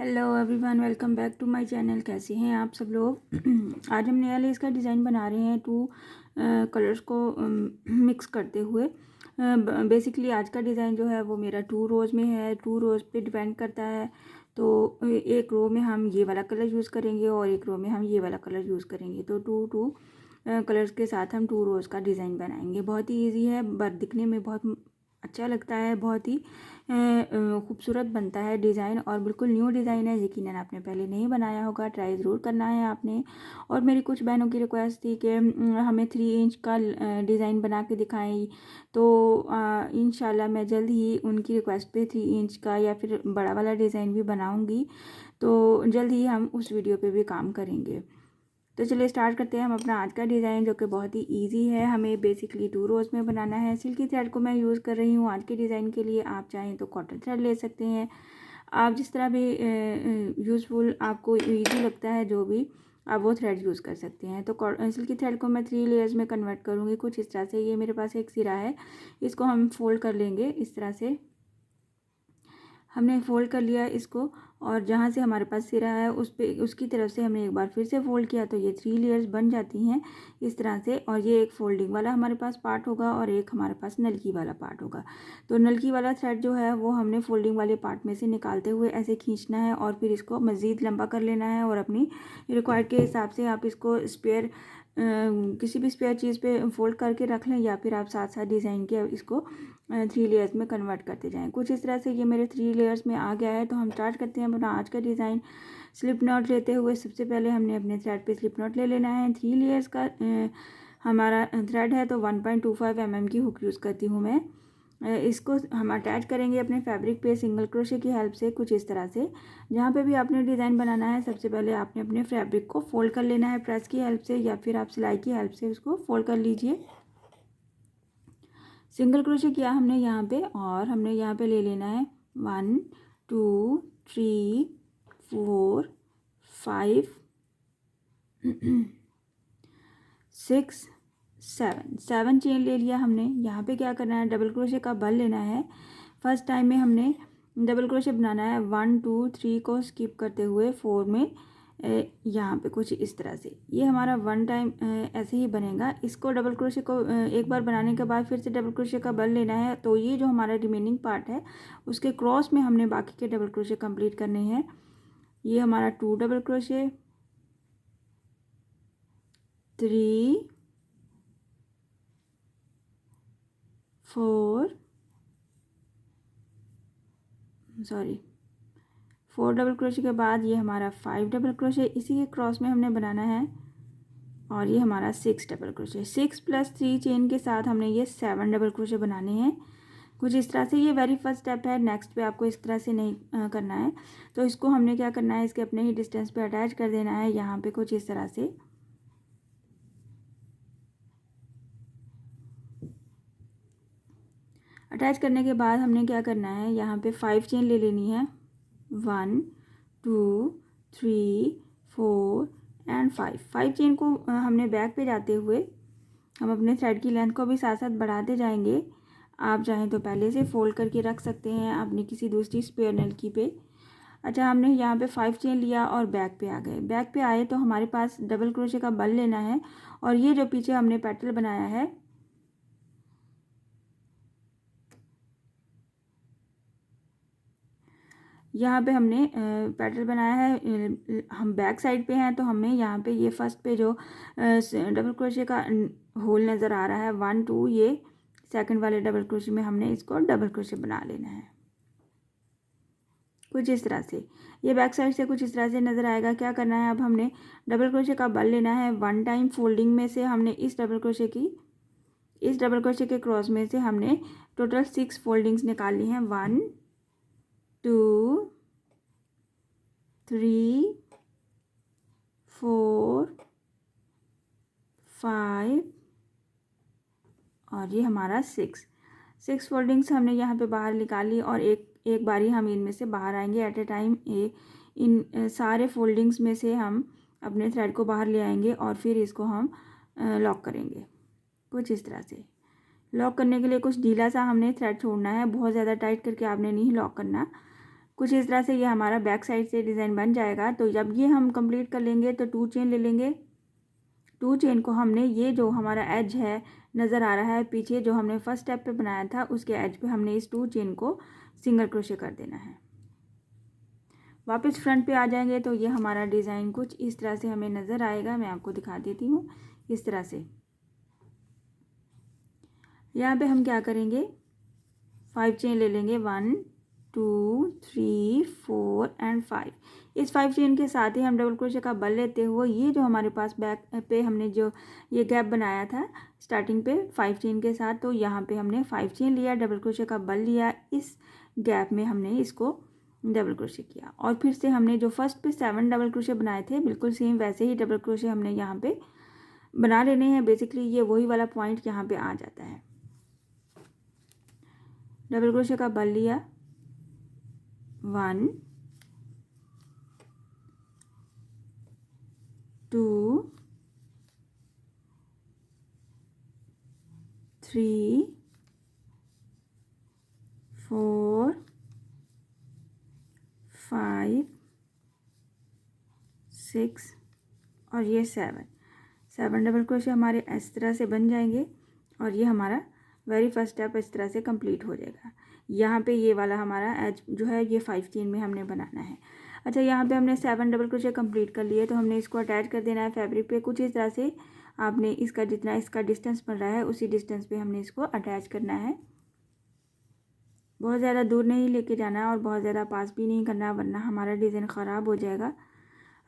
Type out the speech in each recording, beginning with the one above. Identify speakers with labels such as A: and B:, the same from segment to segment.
A: Hello everyone, welcome back to my channel. कैसे हैं आप सब लोग। आज हम नया लेस का डिज़ाइन बना रहे हैं टू कलर्स को मिक्स करते हुए। बेसिकली आज का डिज़ाइन जो है वो मेरा 2 रोज़ में है। 2 रोज़ पे डिपेंड करता है। तो एक रो में हम ये वाला कलर यूज़ करेंगे और एक रो में हम ये वाला कलर यूज़ करेंगे। तो टू कलर्स के साथ हम 2 रोज़ का डिज़ाइन बनाएंगे। बहुत ही ईजी है, बट दिखने में बहुत अच्छा लगता है, बहुत ही खूबसूरत बनता है डिज़ाइन और बिल्कुल न्यू डिज़ाइन है। यकीनन आपने पहले नहीं बनाया होगा, ट्राई ज़रूर करना है आपने। और मेरी कुछ बहनों की रिक्वेस्ट थी कि हमें 3 इंच का डिज़ाइन बना के दिखाएं। तो इंशाल्लाह मैं जल्द ही उनकी रिक्वेस्ट पे 3 इंच का या फिर बड़ा वाला डिज़ाइन भी बनाऊंगी। तो जल्द ही हम उस वीडियो पे भी काम करेंगे। तो चलिए स्टार्ट करते हैं हम अपना आज का डिज़ाइन, जो कि बहुत ही इजी है। हमें बेसिकली 2 रोज़ में बनाना है। सिल्की थ्रेड को मैं यूज़ कर रही हूँ आज के डिज़ाइन के लिए। आप चाहें तो कॉटन थ्रेड ले सकते हैं। आप जिस तरह भी यूज़फुल आपको ईजी लगता है, जो भी आप वो थ्रेड यूज़ कर सकते हैं। तो सिल्की थ्रेड को मैं 3 लेयर्स में कन्वर्ट करूँगी कुछ इस तरह से। ये मेरे पास एक सिरा है, इसको हम फोल्ड कर लेंगे इस तरह से। हमने फ़ोल्ड कर लिया इसको, और जहाँ से हमारे पास सिरा है उस पे उसकी तरफ से हमने एक बार फिर से फ़ोल्ड किया, तो ये 3 लेयर्स बन जाती हैं इस तरह से। और ये एक फ़ोल्डिंग वाला हमारे पास पार्ट होगा और एक हमारे पास नलकी वाला पार्ट होगा। तो नलकी वाला थ्रेड जो है वो हमने फ़ोल्डिंग वाले पार्ट में से निकालते हुए ऐसे खींचना है और फिर इसको मज़ीद लंबा कर लेना है। और अपनी रिक्वायर्ड के हिसाब से आप इसको स्पेयर किसी भी स्पेयर चीज़ पे फोल्ड करके रख लें, या फिर आप साथ साथ डिज़ाइन के इसको 3 लेयर्स में कन्वर्ट करते जाएं। कुछ इस तरह से ये मेरे 3 लेयर्स में आ गया है। तो हम स्टार्ट करते हैं अपना आज का डिज़ाइन। स्लिप नॉट लेते हुए सबसे पहले हमने अपने थ्रेड पे स्लिप नॉट ले लेना है। 3 लेयर्स का हमारा थ्रेड है, तो 1.25 mm की हुक यूज़ करती हूँ मैं। इसको हम अटैच करेंगे अपने फैब्रिक पे सिंगल क्रोशे की हेल्प से, कुछ इस तरह से। जहाँ पे भी आपने डिज़ाइन बनाना है, सबसे पहले आपने अपने फैब्रिक को फोल्ड कर लेना है प्रेस की हेल्प से, या फिर आप सिलाई की हेल्प से उसको फोल्ड कर लीजिए। सिंगल क्रोशे किया हमने यहाँ पे, और हमने यहाँ पे ले लेना है 1 2 3 4 5 6 7 चेन ले लिया हमने। यहाँ पे क्या करना है, डबल क्रोशे का बल लेना है। फर्स्ट टाइम में हमने डबल क्रोशे बनाना है। 1 2 3 को स्किप करते हुए 4 में यहाँ पे कुछ इस तरह से। ये हमारा 1 टाइम ऐसे ही बनेगा। इसको डबल क्रोशे को एक बार बनाने के बाद फिर से डबल क्रोशे का बल लेना है। तो ये जो हमारा रिमेनिंग पार्ट है उसके क्रॉस में हमने बाकी के डबल क्रोशे कंप्लीट करने हैं। ये हमारा 2 डबल क्रोशे, 3 4 4 डबल क्रोशे के बाद ये हमारा 5 डबल क्रोशे, इसी के क्रॉस में हमने बनाना है। और ये हमारा 6 डबल क्रोशे। 6 + 3 चेन के साथ हमने ये 7 डबल क्रोशे बनाने हैं कुछ इस तरह से। ये वेरी फर्स्ट स्टेप है, नेक्स्ट पे आपको इस तरह से नहीं करना है। तो इसको हमने क्या करना है, इसके अपने ही डिस्टेंस पे अटैच कर देना है यहाँ पे कुछ इस तरह से। अटैच करने के बाद हमने क्या करना है, यहाँ पे 5 चेन ले लेनी है। 1 2 3 4 एंड 5 चेन को हमने बैक पे जाते हुए हम अपने थ्रेड की लेंथ को भी साथ साथ बढ़ाते जाएंगे। आप चाहें तो पहले से फोल्ड करके रख सकते हैं अपनी किसी दूसरी स्पेयर नलकी पे। अच्छा, हमने यहाँ पे 5 चेन लिया और बैक पे आ गए। बैक पे आए तो हमारे पास डबल क्रोशे का बल लेना है, और ये जो पीछे हमने पेटल बनाया है, यहाँ पे हमने पेटल बनाया है। हम बैक साइड पे हैं, तो हमें यहाँ पे ये फर्स्ट पे जो डबल क्रोशे का होल नज़र आ रहा है 1 2, ये सेकंड वाले डबल क्रोशे में हमने इसको डबल क्रोशे बना लेना है कुछ इस तरह से। ये बैक साइड से कुछ इस तरह से नज़र आएगा। क्या करना है, अब हमने डबल क्रोशे का बल लेना है। 1 टाइम फोल्डिंग में से हमने इस डबल क्रोशे के क्रॉस में से हमने टोटल 6 फोल्डिंग्स निकाली हैं। 1 2 3 4 5 और ये हमारा 6 फोल्डिंग्स हमने यहाँ पे बाहर निकाली, और एक बारी हम इनमें से बाहर आएंगे एट ए टाइम। इन सारे फोल्डिंग्स में से हम अपने थ्रेड को बाहर ले आएंगे और फिर इसको हम लॉक करेंगे कुछ इस तरह से। लॉक करने के लिए कुछ ढीला सा हमने थ्रेड छोड़ना है, बहुत ज़्यादा टाइट करके आपने नहीं लॉक करना। कुछ इस तरह से ये हमारा बैक साइड से डिज़ाइन बन जाएगा। तो जब ये हम कंप्लीट कर लेंगे तो 2 चेन ले लेंगे। 2 चेन को हमने ये जो हमारा एज है नज़र आ रहा है पीछे जो हमने फर्स्ट स्टेप पे बनाया था उसके एज पे हमने इस 2 चेन को सिंगल क्रोशे कर देना है। वापस फ्रंट पे आ जाएंगे तो ये हमारा डिज़ाइन कुछ इस तरह से हमें नज़र आएगा। मैं आपको दिखा देती हूँ इस तरह से। यहाँ पे हम क्या करेंगे, 5 चेन ले लेंगे, 1 2 3 4 एंड 5। इस 5 चेन के साथ ही हम डबल क्रोशे का बल लेते हुए ये जो हमारे पास बैक पे हमने जो ये गैप बनाया था स्टार्टिंग पे 5 चेन के साथ, तो यहाँ पे हमने 5 चेन लिया, डबल क्रोशे का बल लिया, इस गैप में हमने इसको डबल क्रोशे किया और फिर से हमने जो फर्स्ट पे 7 डबल क्रोशे बनाए थे बिल्कुल सेम वैसे ही डबल क्रोशे हमने यहाँ पे बना लेने हैं। बेसिकली ये वही वाला पॉइंट यहाँ पे आ जाता है। डबल क्रोशे का बल लिया, 1 2 3 4 5 6 और ये 7 डबल क्रोशे हमारे इस तरह से बन जाएंगे और ये हमारा वेरी फर्स्ट स्टेप इस तरह से कंप्लीट हो जाएगा। यहाँ पे ये वाला हमारा एज जो है ये 5 चेन में हमने बनाना है। अच्छा, यहाँ पे हमने 7 डबल क्रोशे कंप्लीट कर लिए तो हमने इसको अटैच कर देना है फैब्रिक पे। कुछ इस तरह से आपने इसका जितना इसका डिस्टेंस बन रहा है उसी डिस्टेंस पे हमने इसको अटैच करना है। बहुत ज़्यादा दूर नहीं लेके जाना और बहुत ज़्यादा पास भी नहीं करना वरना हमारा डिज़ाइन ख़राब हो जाएगा।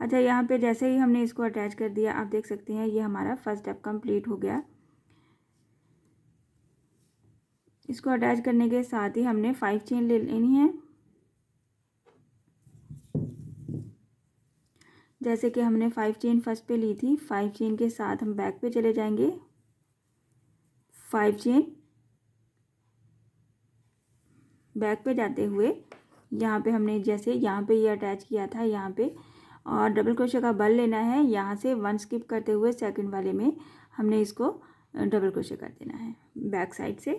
A: अच्छा, यहाँ पे जैसे ही हमने इसको अटैच कर दिया आप देख सकते हैं ये हमारा फर्स्ट स्टेप कंप्लीट हो गया। इसको अटैच करने के साथ ही हमने 5 चेन ले लेनी है। जैसे कि हमने 5 चेन फर्स्ट पे ली थी, 5 चेन के साथ हम बैक पे चले जाएंगे, 5 चेन बैक पे जाते हुए यहाँ पे हमने जैसे यहाँ पे ये अटैच किया था यहाँ पे और डबल क्रोशे का बल लेना है। यहाँ से 1 स्किप करते हुए सेकंड वाले में हमने इसको डबल क्रोशे कर देना है बैक साइड से।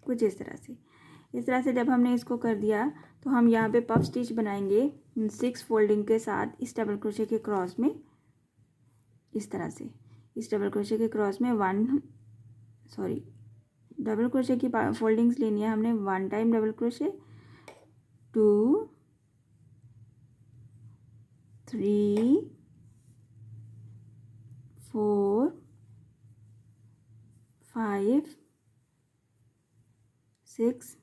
A: कुछ इस तरह से जब हमने इसको कर दिया तो हम यहाँ पे पफ स्टिच बनाएंगे 6 फोल्डिंग के साथ इस डबल क्रोशे के क्रॉस में। इस तरह से इस डबल क्रोशे के क्रॉस में डबल क्रोशे की फोल्डिंग्स लेनी है हमने। 1 टाइम डबल क्रोशे, 2 3 4 5 6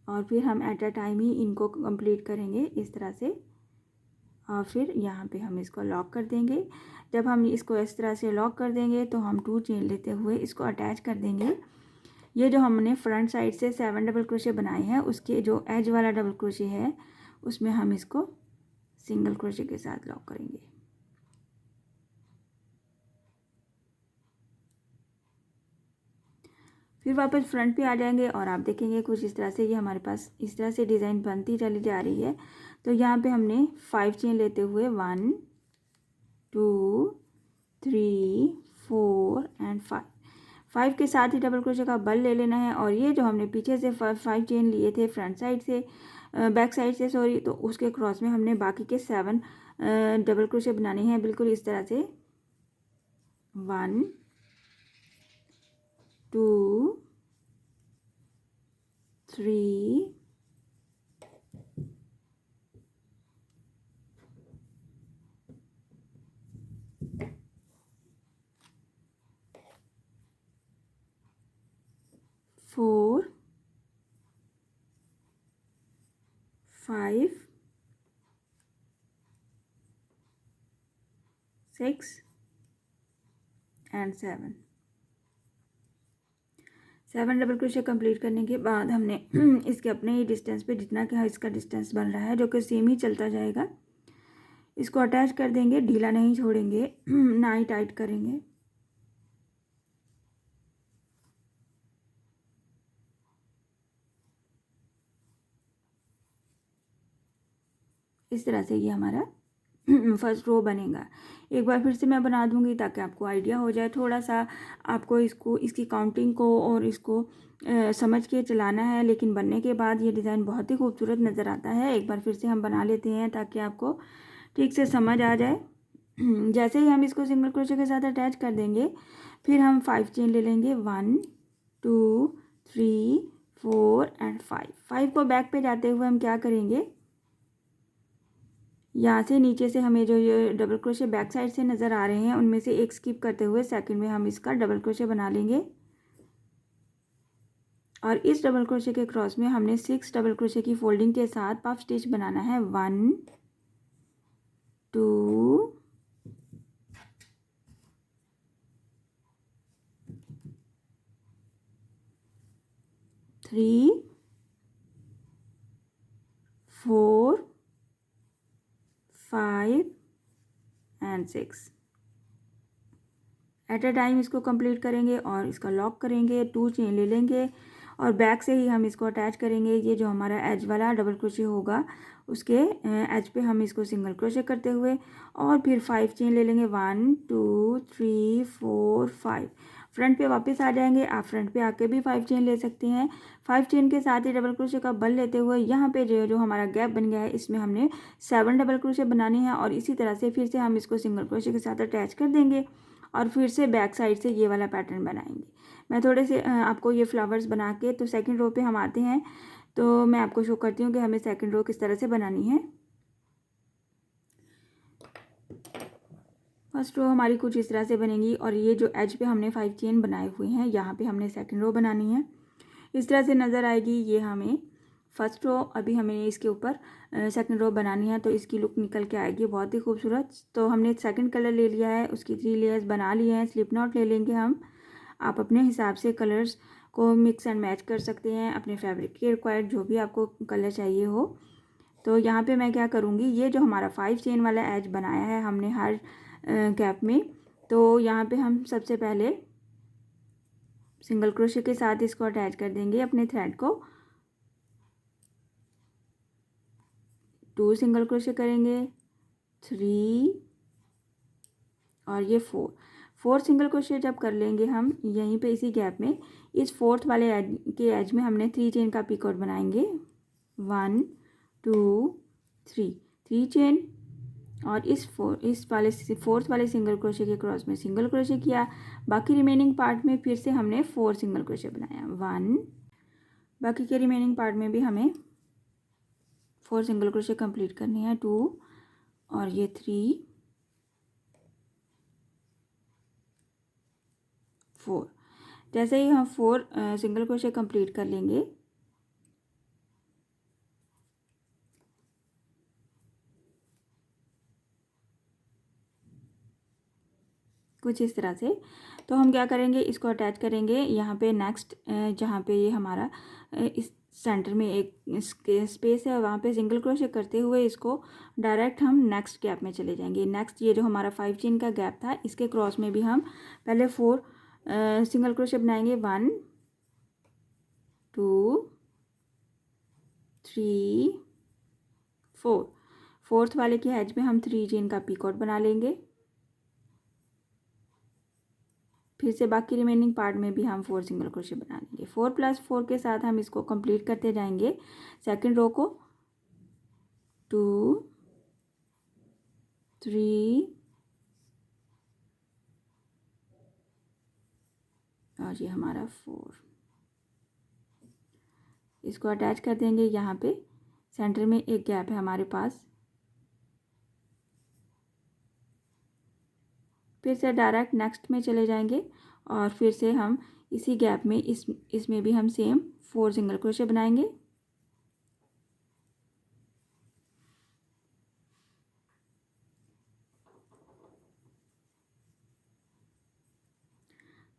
A: और फिर हम एट अ टाइम ही इनको कंप्लीट करेंगे इस तरह से और फिर यहाँ पे हम इसको लॉक कर देंगे। जब हम इसको इस तरह से लॉक कर देंगे तो हम 2 चेन लेते हुए इसको अटैच कर देंगे। ये जो हमने फ्रंट साइड से 7 डबल क्रोशे बनाए हैं उसके जो एज वाला डबल क्रोशे है उसमें हम इसको सिंगल क्रोशे के साथ लॉक करेंगे। फिर वापस फ्रंट पे आ जाएंगे और आप देखेंगे कुछ इस तरह से ये हमारे पास इस तरह से डिज़ाइन बनती चली जा रही है। तो यहाँ पे हमने 5 चेन लेते हुए 1 2 3 4 एंड 5 के साथ ही डबल क्रोशे का बल ले लेना है और ये जो हमने पीछे से 5 चेन लिए थे फ्रंट साइड से बैक साइड से सॉरी, तो उसके क्रॉस में हमने बाकी के 7 डबल क्रोशे बनाने हैं बिल्कुल इस तरह से। 1 2 3 4 5 6 एंड 7 डबल क्रोशे कंप्लीट करने के बाद हमने इसके अपने ही डिस्टेंस पे जितना कि इसका डिस्टेंस बन रहा है जो कि सेम ही चलता जाएगा इसको अटैच कर देंगे। ढीला नहीं छोड़ेंगे ना ही टाइट करेंगे। इस तरह से ये हमारा फर्स्ट रो बनेगा। एक बार फिर से मैं बना दूंगी ताकि आपको आइडिया हो जाए, थोड़ा सा आपको इसको इसकी काउंटिंग को और इसको समझ के चलाना है, लेकिन बनने के बाद ये डिज़ाइन बहुत ही खूबसूरत नज़र आता है। एक बार फिर से हम बना लेते हैं ताकि आपको ठीक से समझ आ जाए। जैसे ही हम इसको सिंगल क्रोशे के साथ अटैच कर देंगे, फिर हम 5 चेन ले लेंगे, 1 2 3 4 एंड 5 को बैक पे जाते हुए हम क्या करेंगे, यहाँ से नीचे से हमें जो ये डबल क्रोशे बैक साइड से नज़र आ रहे हैं उनमें से एक स्किप करते हुए सेकंड में हम इसका डबल क्रोशे बना लेंगे। और इस डबल क्रोशे के क्रॉस में हमने 6 डबल क्रोशे की फोल्डिंग के साथ पफ स्टिच बनाना है। 1 2 3 4 5 एंड 6 एट अ टाइम इसको कंप्लीट करेंगे और इसका लॉक करेंगे। 2 चेन ले लेंगे और बैक से ही हम इसको अटैच करेंगे। ये जो हमारा एज वाला डबल क्रोशे होगा उसके एज पे हम इसको सिंगल क्रोशे करते हुए और फिर 5 चेन ले लेंगे। 1 2 3 4 5 फ्रंट पे वापस आ जाएंगे। आप फ्रंट पे आके भी 5 चेन ले सकते हैं। 5 चेन के साथ ही डबल क्रोशे का बल लेते हुए यहाँ पे जो हमारा गैप बन गया है इसमें हमने 7 डबल क्रोशे बनाने हैं और इसी तरह से फिर से हम इसको सिंगल क्रोशे के साथ अटैच कर देंगे और फिर से बैक साइड से ये वाला पैटर्न बनाएंगे। मैं थोड़े से आपको ये फ्लावर्स बना के तो सेकंड रो पे हम आते हैं, तो मैं आपको शो करती हूँ कि हमें सेकंड रो किस तरह से बनानी है। फर्स्ट रो हमारी कुछ इस तरह से बनेगी और ये जो एज पे हमने 5 चेन बनाए हुए हैं यहाँ पे हमने सेकंड रो बनानी है। इस तरह से नज़र आएगी ये हमें फर्स्ट रो। अभी हमें इसके ऊपर सेकंड रो बनानी है तो इसकी लुक निकल के आएगी बहुत ही खूबसूरत। तो हमने सेकंड कलर ले लिया है, उसकी 3 लेयर्स बना लिए हैं। स्लिप नॉट ले लेंगे हम। आप अपने हिसाब से कलर्स को मिक्स एंड मैच कर सकते हैं अपने फैब्रिक के रिक्वायर्ड जो भी आपको कलर चाहिए हो। तो यहाँ पे मैं क्या करूँगी, ये जो हमारा 5 चेन वाला एज बनाया है हमने हर गैप में, तो यहाँ पे हम सबसे पहले सिंगल क्रोशे के साथ इसको अटैच कर देंगे अपने थ्रेड को। 2 सिंगल क्रोशे करेंगे, 3 और ये 4 सिंगल क्रोशे जब कर लेंगे हम यहीं पे इसी गैप में, इस फोर्थ वाले एज के एज में हमने 3 चेन का पिकआउट बनाएंगे। 1 2 3 चेन और इस फोर्थ वाले सिंगल क्रोशे के क्रॉस में सिंगल क्रोशे किया। बाकी रिमेनिंग पार्ट में फिर से हमने 4 सिंगल क्रोशे बनाया। 1 बाकी के रिमेनिंग पार्ट में भी हमें 4 सिंगल क्रोशे कंप्लीट करने हैं। 2 और ये 3 4। जैसे ही हम 4 सिंगल क्रोशे कंप्लीट कर लेंगे कुछ इस तरह से, तो हम क्या करेंगे, इसको अटैच करेंगे यहाँ पे नेक्स्ट जहाँ पे ये हमारा इस सेंटर में एक स्पेस है वहाँ पे सिंगल क्रोशे करते हुए इसको डायरेक्ट हम नेक्स्ट गैप में चले जाएंगे। नेक्स्ट ये जो हमारा 5 चेन का गैप था इसके क्रॉस में भी हम पहले 4 सिंगल क्रोशे बनाएंगे। 1 2 3 4 फोर्थ वाले के एज में हम 3 चेन का पिकआउट बना लेंगे। फिर से बाकी रिमेनिंग पार्ट में भी हम 4 सिंगल क्रोशे बना लेंगे। 4 + 4 के साथ हम इसको कंप्लीट करते जाएंगे सेकंड रो को। 2 3 और ये हमारा 4। इसको अटैच कर देंगे। यहाँ पे सेंटर में एक गैप है हमारे पास, फिर से डायरेक्ट नेक्स्ट में चले जाएंगे और फिर से हम इसी गैप में इसमें भी हम सेम 4 सिंगल क्रोशे बनाएंगे।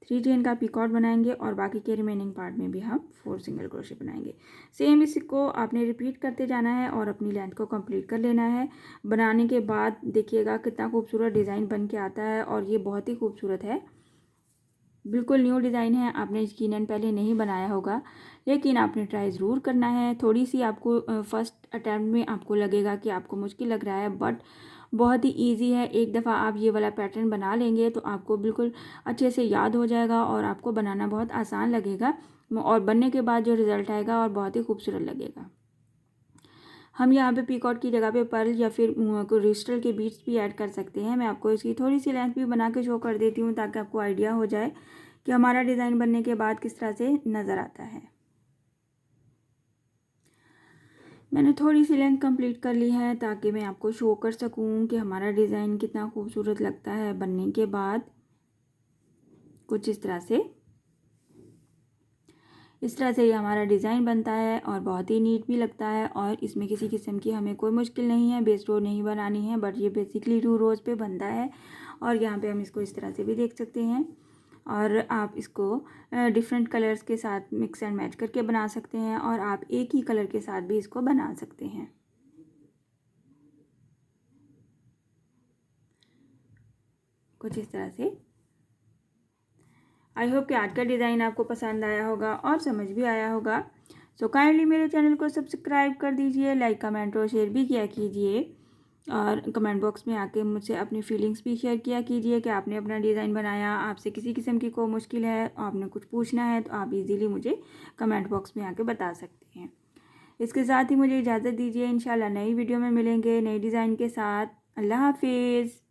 A: थ्री चेन का पिकॉट बनाएंगे और बाकी के रिमेनिंग पार्ट में भी हम 4 सिंगल क्रोशे बनाएंगे। सेम इसको आपने रिपीट करते जाना है और अपनी लेंथ को कंप्लीट कर लेना है। बनाने के बाद देखिएगा कितना खूबसूरत डिज़ाइन बन के आता है और ये बहुत ही खूबसूरत है, बिल्कुल न्यू डिज़ाइन है। आपने यकीनन पहले नहीं बनाया होगा, लेकिन आपने ट्राई ज़रूर करना है। थोड़ी सी आपको फर्स्ट अटैम्प्ट में आपको लगेगा कि आपको मुश्किल लग रहा है, बट बहुत ही इजी है। एक दफ़ा आप ये वाला पैटर्न बना लेंगे तो आपको बिल्कुल अच्छे से याद हो जाएगा और आपको बनाना बहुत आसान लगेगा और बनने के बाद जो रिज़ल्ट आएगा और बहुत ही खूबसूरत लगेगा। हम यहाँ पे पीकॉट की जगह पे पर्ल या फिर क्रिस्टल के बीट्स भी ऐड कर सकते हैं। मैं आपको इसकी थोड़ी सी लेंथ भी बना के शो कर देती हूँ ताकि आपको आइडिया हो जाए कि हमारा डिज़ाइन बनने के बाद किस तरह से नज़र आता है। मैंने थोड़ी सी लेंथ कंप्लीट कर ली है ताकि मैं आपको शो कर सकूं कि हमारा डिज़ाइन कितना खूबसूरत लगता है बनने के बाद। कुछ इस तरह से ये हमारा डिज़ाइन बनता है और बहुत ही नीट भी लगता है और इसमें किसी किस्म की हमें कोई मुश्किल नहीं है बेस रो नहीं बनानी है, बट ये बेसिकली 2 रोज़ पे बनता है। और यहाँ पे हम इसको इस तरह से भी देख सकते हैं और आप इसको डिफरेंट कलर्स के साथ मिक्स एंड मैच करके बना सकते हैं और आप एक ही कलर के साथ भी इसको बना सकते हैं। कुछ इस तरह से। आई होप कि आज का डिज़ाइन आपको पसंद आया होगा और समझ भी आया होगा। सो काइंडली मेरे चैनल को सब्सक्राइब कर दीजिए, लाइक कमेंट और शेयर भी किया कीजिए और कमेंट बॉक्स में आके मुझसे अपनी फीलिंग्स भी शेयर किया कीजिए कि आपने अपना डिज़ाइन बनाया, आपसे किसी किस्म की कोई मुश्किल है, आपने कुछ पूछना है तो आप इजीली मुझे कमेंट बॉक्स में आके बता सकते हैं। इसके साथ ही मुझे इजाज़त दीजिए, इंशाल्लाह नई वीडियो में मिलेंगे नई डिज़ाइन के साथ। अल्लाह हाफिज़।